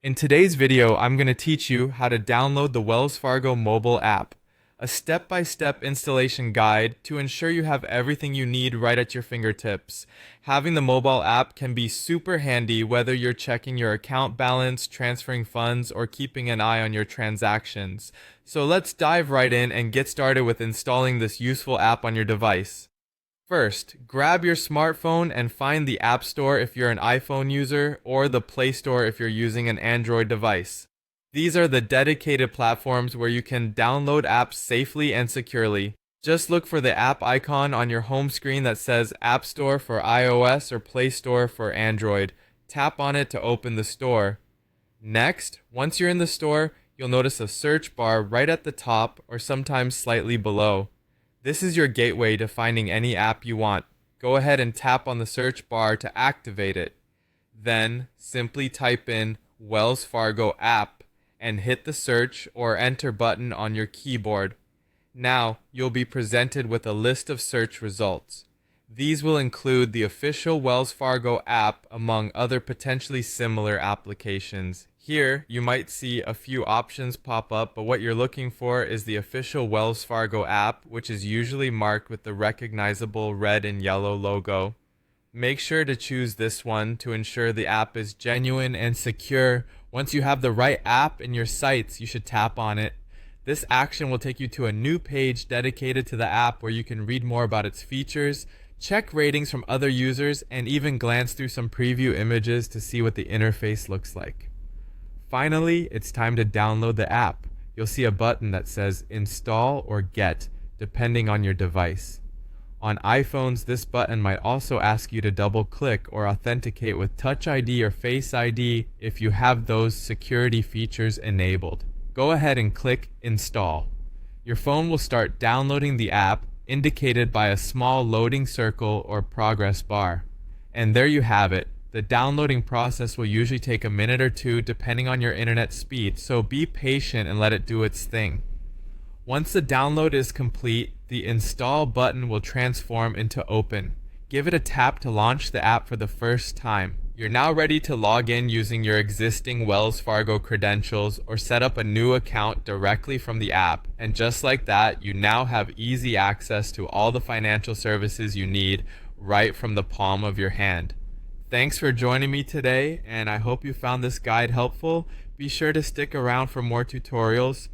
In today's video, I'm going to teach you how to download the Wells Fargo Mobile app, a step-by-step installation guide to ensure you have everything you need right at your fingertips. Having the mobile app can be super handy whether you're checking your account balance, transferring funds, or keeping an eye on your transactions. So let's dive right in and get started with installing this useful app on your device. First, grab your smartphone and find the App Store if you're an iPhone user or the Play Store if you're using an Android device. These are the dedicated platforms where you can download apps safely and securely. Just look for the app icon on your home screen that says App Store for iOS or Play Store for Android. Tap on it to open the store. Next, once you're in the store, you'll notice a search bar right at the top or sometimes slightly below. This is your gateway to finding any app you want. Go ahead and tap on the search bar to activate it. Then, simply type in Wells Fargo app and hit the search or enter button on your keyboard. Now, you'll be presented with a list of search results. These will include the official Wells Fargo app among other potentially similar applications. Here, you might see a few options pop up, but what you're looking for is the official Wells Fargo app, which is usually marked with the recognizable red and yellow logo. Make sure to choose this one to ensure the app is genuine and secure. Once you have the right app in your sights, you should tap on it. This action will take you to a new page dedicated to the app where you can read more about its features, check ratings from other users, and even glance through some preview images to see what the interface looks like. Finally, it's time to download the app. You'll see a button that says Install or Get, depending on your device. On iPhones, this button might also ask you to double-click or authenticate with Touch ID or Face ID if you have those security features enabled. Go ahead and click Install. Your phone will start downloading the app, indicated by a small loading circle or progress bar. And there you have it. The downloading process will usually take a minute or two depending on your internet speed, so be patient and let it do its thing. Once the download is complete, the Install button will transform into Open. Give it a tap to launch the app for the first time. You're now ready to log in using your existing Wells Fargo credentials or set up a new account directly from the app. And just like that, you now have easy access to all the financial services you need right from the palm of your hand. Thanks for joining me today, and I hope you found this guide helpful. Be sure to stick around for more tutorials.